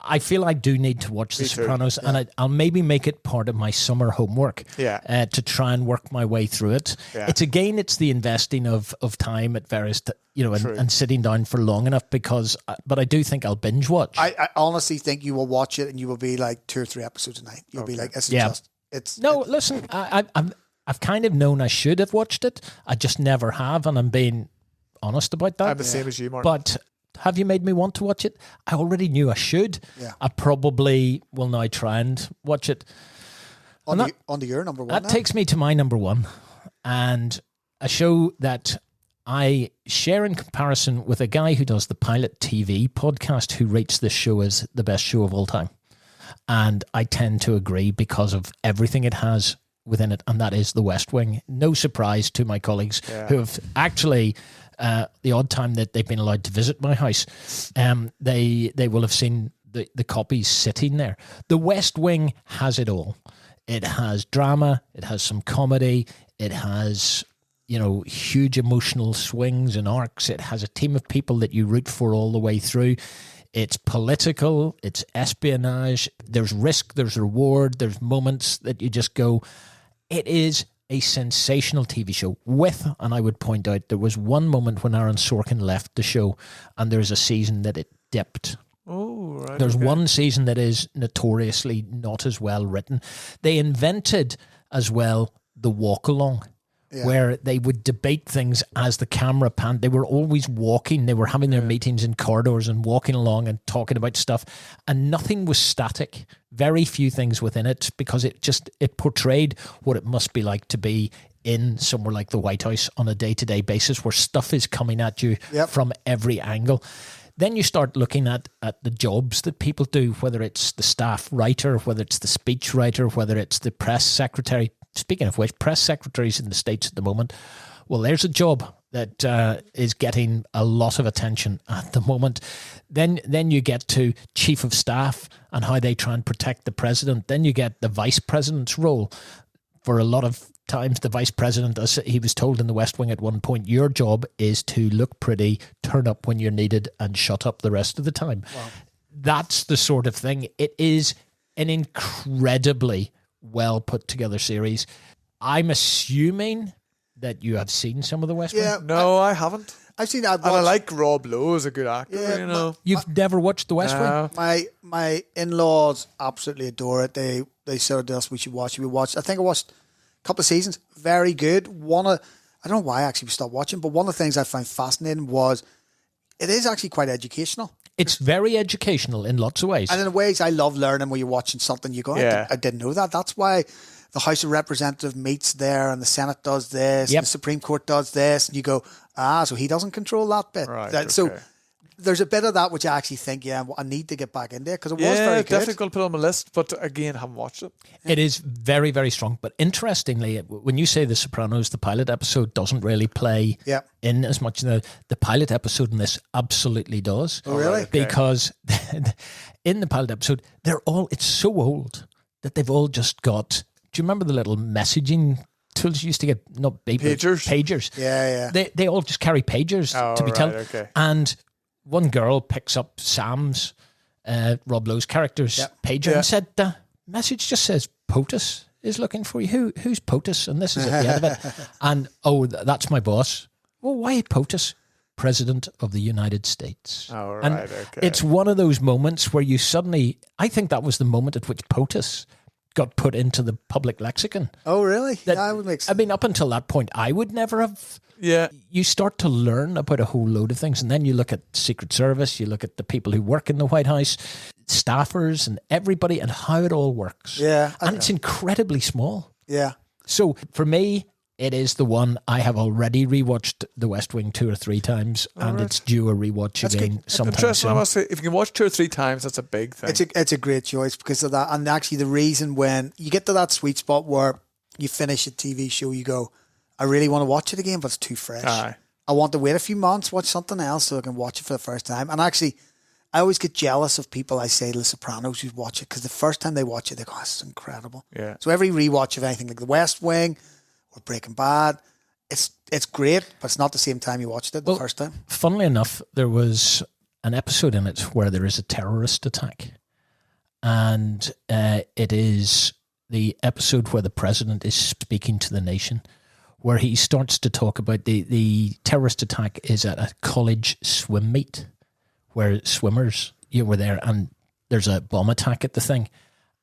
I feel I do need to watch The Sopranos, and I'll maybe make it part of my summer homework to try and work my way through it. Yeah. It's the investing of time at various, and sitting down for long enough but I do think I'll binge watch. I honestly think you will watch it and you will be like 2 or 3 episodes a night. You'll be like, listen, I've kind of known I should have watched it. I just never have, and I'm being honest about that. I'm the same as you, Martin. But have you made me want to watch it? I already knew I should. Yeah. I probably will now try and watch it. On to your number one. That takes me to my number one, and a show that I share in comparison with a guy who does the Pilot TV podcast, who rates this show as the best show of all time. And I tend to agree because of everything it has within it, and that is The West Wing. No surprise to my colleagues who have actually... the odd time that they've been allowed to visit my house, they will have seen the copies sitting there. The West Wing has it all. It has drama. It has some comedy. It has, huge emotional swings and arcs. It has a team of people that you root for all the way through. It's political. It's espionage. There's risk. There's reward. There's moments that you just go, it is a sensational TV show and I would point out, there was one moment when Aaron Sorkin left the show and there's a season that it dipped. Oh, right. There's one season that is notoriously not as well written. They invented as well the walk along. Yeah. Where they would debate things as the camera panned. They were always walking. They were having their meetings in corridors and walking along and talking about stuff. And nothing was static. Very few things within it, because it portrayed what it must be like to be in somewhere like the White House on a day-to-day basis, where stuff is coming at you from every angle. Then you start looking at the jobs that people do, whether it's the staff writer, whether it's the speech writer, whether it's the press secretary. Speaking of which, press secretaries in the States at the moment, well, there's a job that is getting a lot of attention at the moment. Then you get to chief of staff and how they try and protect the president. Then you get the vice president's role. For a lot of times, the vice president, as he was told in the West Wing at one point, your job is to look pretty, turn up when you're needed, and shut up the rest of the time. Wow. That's the sort of thing. It is an incredibly well put together series. I'm assuming that you have seen some of the West Wing. No, I haven't. I've seen that. And I like Rob Lowe as a good actor. You've never watched the West Wing? My in-laws absolutely adore it. They said to us we should watch it. We watched. I think I watched a couple of seasons. Very good. I don't know why actually we stopped watching, but one of the things I found fascinating was it is actually quite educational. It's very educational in lots of ways. And in ways I love learning when you're watching something you go, I didn't know that. That's why the House of Representatives meets there and the Senate does this, and the Supreme Court does this, and you go, so he doesn't control that bit. Right, So there's a bit of that which I actually think, I need to get back in there, because it was very good. Definitely going to put on my list, but again, haven't watched it. It is very, very strong. But interestingly, when you say The Sopranos, the pilot episode doesn't really play in as much. The pilot episode in this absolutely does. Oh, really? Because in the pilot episode, it's so old that they've all just got, do you remember the little messaging tools you used to get? Not pagers. Yeah. They all just carry pagers to be told. Okay. And one girl picks up Sam's, Rob Lowe's character's pager and said, the message just says, POTUS is looking for you. Who's POTUS? And this is at the end of it. And, that's my boss. Well, why POTUS? President of the United States. Oh, right, and okay. It's one of those moments where you suddenly, I think that was the moment at which POTUS got put into the public lexicon. Oh, really? That would make sense. I mean, up until that point, I would never have. Yeah. You start to learn about a whole load of things, and then you look at Secret Service, you look at the people who work in the White House. staffers and everybody and how it all works. Yeah. And it's incredibly small. Yeah. So for me, it is the one. I have already rewatched The West Wing 2 or 3 times, and it's due a rewatch again sometime Interesting. I soon. must say, if you can watch 2 or 3 times, that's a big thing. It's a great choice because of that. And actually, the reason when you get to that sweet spot where you finish a TV show, you go, I really want to watch it again, but it's too fresh. Aye. I want to wait a few months, watch something else so I can watch it for the first time. And actually, I always get jealous of people I say The Sopranos who watch it because the first time they watch it, they go, it's incredible. Yeah. So every rewatch of anything like The West Wing or Breaking Bad, it's great, but it's not the same time you watched it the first time. Funnily enough, there was an episode in it where there is a terrorist attack. And it is the episode where the president is speaking to the nation, where he starts to talk about the terrorist attack is at a college swim meet where swimmers were there, and there's a bomb attack at the thing.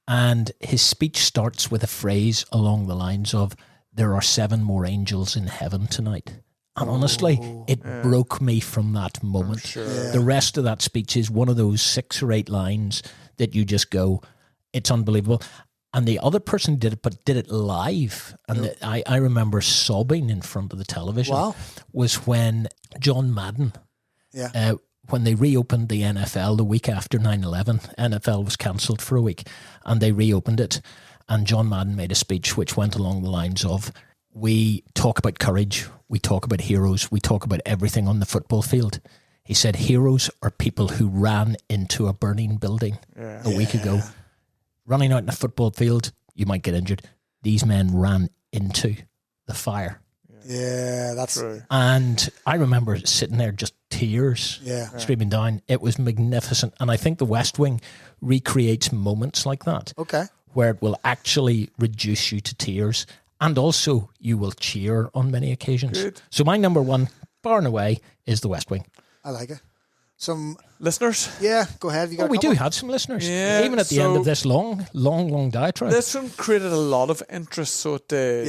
And his speech starts with a phrase along the lines of, there are 7 more angels in heaven tonight. And honestly, it broke me from that moment. Sure. Yeah. The rest of that speech is one of those 6 or 8 lines that you just go, it's unbelievable. And the other person did it, but did it live. And I remember sobbing in front of the television. Wow. Was when John Madden, Yeah. when they reopened the NFL the week after 9/11, NFL was cancelled for a week, and they reopened it. And John Madden made a speech which went along the lines of, we talk about courage, we talk about heroes, we talk about everything on the football field. He said, heroes are people who ran into a burning building a week ago. Running out in a football field, you might get injured. These men ran into the fire. Yeah, that's True. And I remember sitting there, just tears streaming down. It was magnificent. And I think The West Wing recreates moments like that, okay. where it will actually reduce you to tears. And also, you will cheer on many occasions. Good. So my number 1, far and away, is The West Wing. I like it. Some, Listeners? yeah, go ahead. You got Oh, a we do couple? have some listeners. Yeah, Even at the end so- of this long diatribe. This one created a lot of interest, so it did,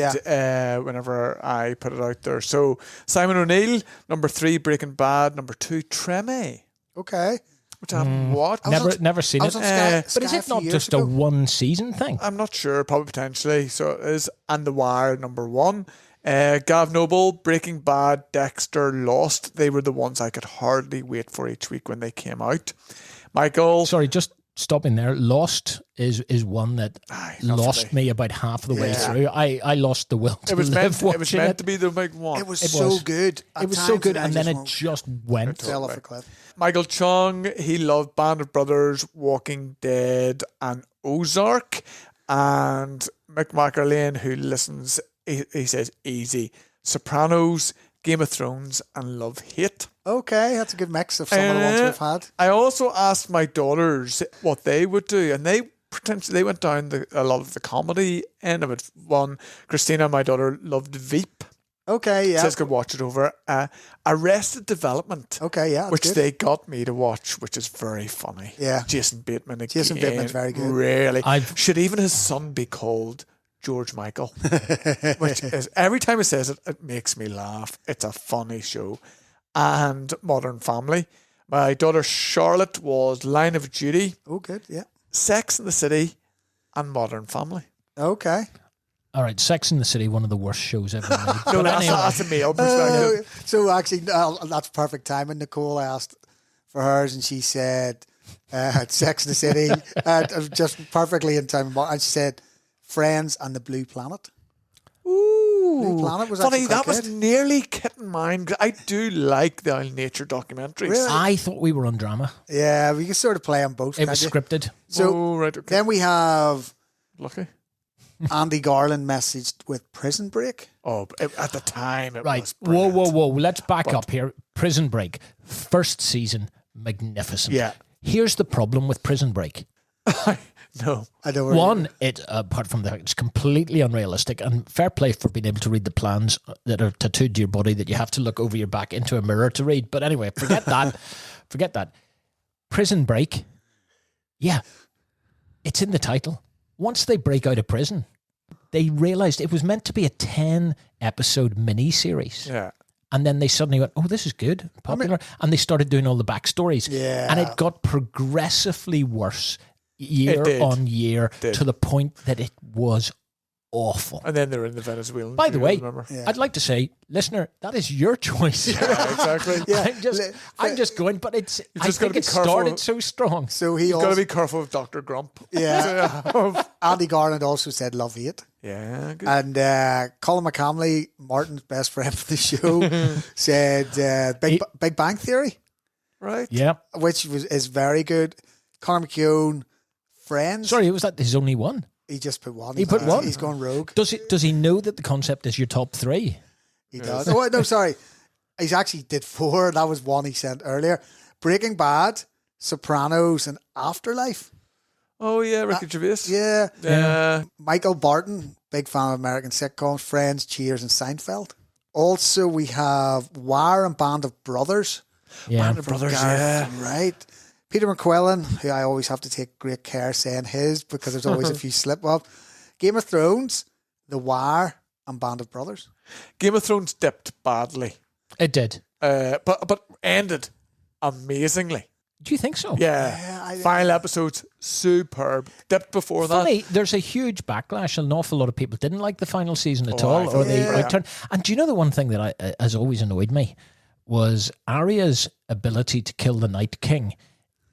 whenever I put it out there. So, Simon O'Neill, number 3, Breaking Bad, number 2, Treme, Okay. which I haven't watched. Never seen I it. was on Sky, But is Sky a it few not years just a ago. 1-season thing? I'm not sure, probably potentially. So it is. And The Wire, number 1. Gav Noble, Breaking Bad, Dexter, Lost. They were the ones I could hardly wait for each week when they came out. Michael. Sorry, just stopping there. Lost is one that not for lost me. me about half of the way Yeah. through. I lost the will to It was live meant. It was watching meant to be the big one. It was It so was. good. At It was so times good, I and then it won't just went. fell off a cliff. Michael Chung, he loved Band of Brothers, Walking Dead, and Ozark. And Mick McArlane, who listens, he says easy. Sopranos, Game of Thrones, and Love Hate. Okay, that's a good mix of some of the ones we've had. I also asked my daughters what they would do, and they went down a lot of the comedy end of it. One, Christina, my daughter, loved Veep. Okay, yeah. Says could watch it over. Arrested Development. Okay, yeah. That's Which good. they got me to watch, which is very funny. Yeah. Jason Bateman again. Jason Bateman's very good. Really. I've- Should even his son be called George Michael? Which is, every time he says it, it makes me laugh. It's a funny show. And Modern Family. My daughter Charlotte was Line of Duty, Oh, good, yeah. Sex and the City, and Modern Family. Okay. All right, Sex and the City, one of the worst shows ever made. No, But that's, anyway, that's a male perspective. So actually, that's perfect timing. Nicole asked for hers, and she said, "Sex and the City," just perfectly in time. And she said, "Friends and the Blue Planet." Blue Planet was Funny, actually that quite was good. nearly kitten mine. I do like the nature documentaries. Really? I thought we were on drama. Yeah, we can sort of play on both. It was can't you? scripted. So Oh, right, okay. then we have Lucky. Andy Garland messaged with Prison Break. Oh, at the time, it Right. was Whoa, brilliant. whoa. Let's back up here. Prison Break. First season, magnificent. Yeah. Here's the problem with Prison Break. No. I don't know. One, it apart from that, it's completely unrealistic. And fair play for being able to read the plans that are tattooed to your body that you have to look over your back into a mirror to read. But anyway, forget that. Forget that. Prison Break. Yeah, it's in the title. Once they break out of prison, they realised it was meant to be a 10-episode mini-series. Yeah. And then they suddenly went, oh, this is good, popular. And they started doing all the backstories. Yeah. And it got progressively worse year on year to the point that it was awful. And then they're in the Venezuelan. By the way, remember? I'd like to say, listener, that is your choice. Yeah, exactly. I'm just going, but it's. I just gotta think be it careful. started so strong. So he You've got also, to be careful with Dr. Grump. yeah. Andy Garland also said love hate. Yeah, good. And Colin McCamley, Martin's best friend for the show, said Big Bang Theory, Right? Yeah. which is very good. Conor McKeown, Friends. Sorry, was that his only one? He just put one. He put one? He's gone rogue. Does he know that the concept is your top three? He does. Oh, no, sorry. He's actually did 4. That was one he sent earlier. Breaking Bad, Sopranos, and Afterlife. Oh, yeah, Ricky Gervais. Yeah. Michael Barton, big fan of American sitcoms, Friends, Cheers, and Seinfeld. Also, we have Wire and Band of Brothers. Yeah. Band of Brothers, Gareth, right. Peter McQuillan, who I always have to take great care saying his because there's always a few slip-ups. Game of Thrones, The Wire, and Band of Brothers. Game of Thrones dipped badly, It did. but ended amazingly. Do you think so? Yeah. Final episodes, superb. Dipped before Funny, there's a huge backlash. An awful lot of people didn't like the final season at Oh, all, I or thought- they yeah. returned. And do you know the one thing that has always annoyed me was Arya's ability to kill the Night King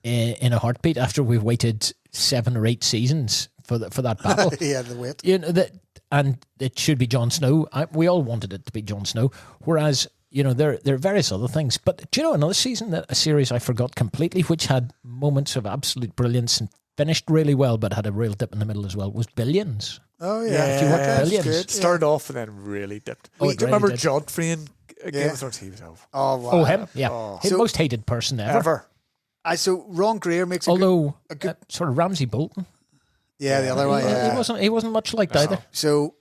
in a heartbeat after we've waited 7 or 8 seasons for that battle. Yeah, the wait. You know that, and it should be Jon Snow. We all wanted it to be Jon Snow. Whereas, you know, there are various other things. But do you know another season, a series I forgot completely, which had moments of absolute brilliance and finished really well, but had a real dip in the middle as well, was Billions. Oh, yeah. Yeah. If you watch That's Billions, good. Started off and then really dipped. Oh, Do it you remember really did. Godfrey in Game Yeah. of Thrones? He was over. Oh, wow. oh him, yeah, him, So- most hated person ever. So Ron Greer makes a Although good- sort of Ramsay Bolton, yeah, the other one. Yeah. he wasn't much liked either. So,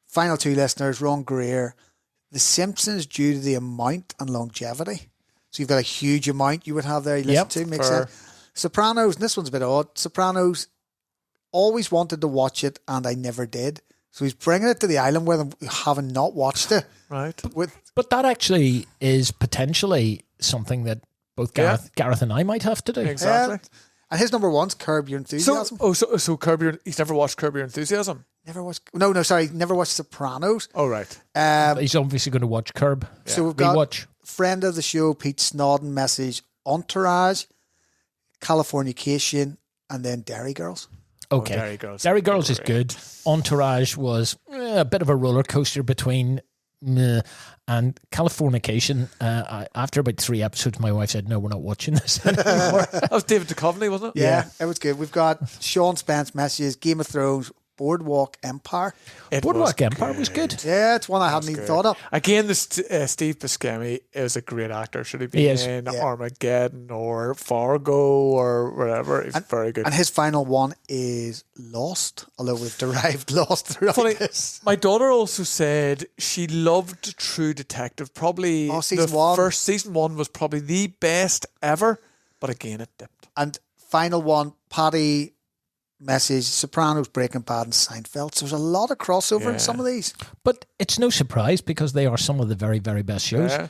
final 2 listeners, Ron Greer, The Simpsons, due to the amount and longevity. So you've got a huge amount you would have there you listen Yep. to. Makes Fair. sense. Sopranos, and this one's a bit odd. Sopranos, always wanted to watch it and I never did. So he's bringing it to the island where they haven't not watched it. Right. But that actually is potentially something that both Gareth and I might have to do. Exactly. And his number 1's Curb Your Enthusiasm. So Curb Your, he's never watched Curb Your Enthusiasm? Never watched. No, sorry, never watched Sopranos. Oh, right. He's obviously going to watch Curb. So we've got Rewatch. friend of the show, Pete Snodden, message Entourage, Californication, and then Dairy Girls. Okay. Dairy Girls. Dairy Girls is Great. good. Entourage was a bit of a roller coaster between and Californication. After about 3 episodes, my wife said, "No, we're not watching this anymore." That was David Duchovny, wasn't it? Yeah, it was good. We've got Sean Spence messages, Game of Thrones, Boardwalk Empire. It Boardwalk was Empire was good. Yeah, it's one I hadn't even thought of. Again, Steve Buscemi is a great actor. Should he be He is. in Armageddon or Fargo or whatever? He's very good. And his final one is Lost, although we've derived Lost throughout Funny, this. my daughter also said she loved True Detective. Probably season the 1. first season 1 was probably the best ever, but again, it dipped. And final one, Paddy message, Sopranos, Breaking Bad, and Seinfeld. So there's a lot of crossover in some of these. But it's no surprise because they are some of the very, very best shows. Yeah.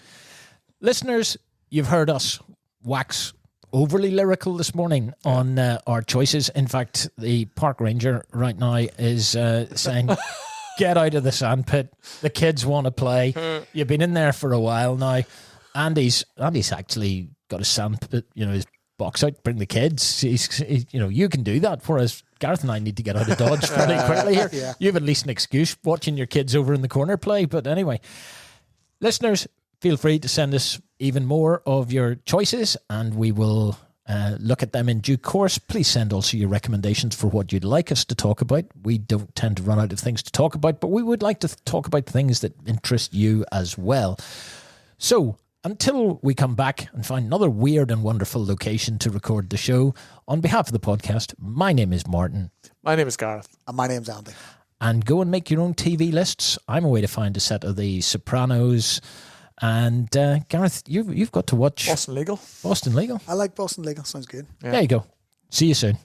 Listeners, you've heard us wax overly lyrical this morning on our choices. In fact, the park ranger right now is saying, get out of the sandpit. The kids want to play. You've been in there for a while now. Andy's actually got a sandpit, his box out, bring the kids. He's, you can do that. Whereas Gareth and I need to get out of Dodge fairly quickly here. Yeah. You have at least an excuse watching your kids over in the corner play. But anyway, listeners, feel free to send us even more of your choices and we will look at them in due course. Please send also your recommendations for what you'd like us to talk about. We don't tend to run out of things to talk about, but we would like to talk about things that interest you as well. So, until we come back and find another weird and wonderful location to record the show, on behalf of the podcast, my name is Martin. My name is Gareth. And my name's Andy. And go and make your own TV lists. I'm away to find a set of The Sopranos. And Gareth, you've got to watch Boston Legal. Boston Legal. I like Boston Legal. Sounds good. There you go. See you soon.